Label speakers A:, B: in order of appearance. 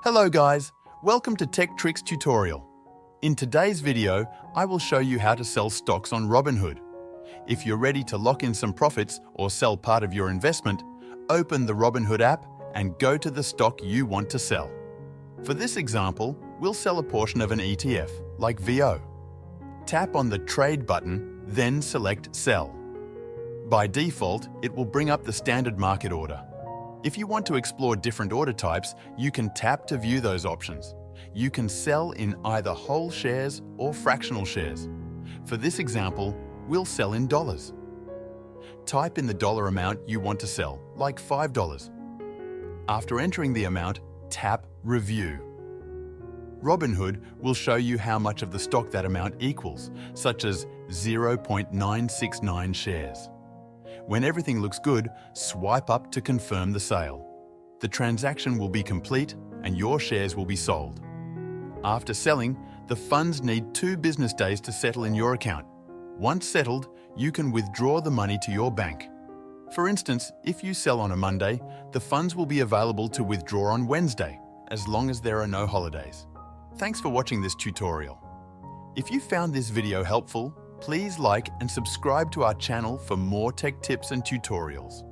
A: Hello guys, welcome to Tech Tricks tutorial. In today's video, I will show you how to sell stocks on Robinhood. If you're ready to lock in some profits or sell part of your investment, open the Robinhood app and go to the stock you want to sell. For this example, we'll sell a portion of an ETF, like VO. Tap on the Trade button, then select Sell. By default, it will bring up the standard market order. If you want to explore different order types, you can tap to view those options. You can sell in either whole shares or fractional shares. For this example, we'll sell in dollars. Type in the dollar amount you want to sell, like $5. After entering the amount, tap Review. Robinhood will show you how much of the stock that amount equals, such as 0.969 shares. When everything looks good, swipe up to confirm the sale. The transaction will be complete and your shares will be sold. After selling, the funds need 2 business days to settle in your account. Once settled, you can withdraw the money to your bank. For instance, if you sell on a Monday, the funds will be available to withdraw on Wednesday, as long as there are no holidays. Thanks for watching this tutorial. If you found this video helpful, please like and subscribe to our channel for more tech tips and tutorials.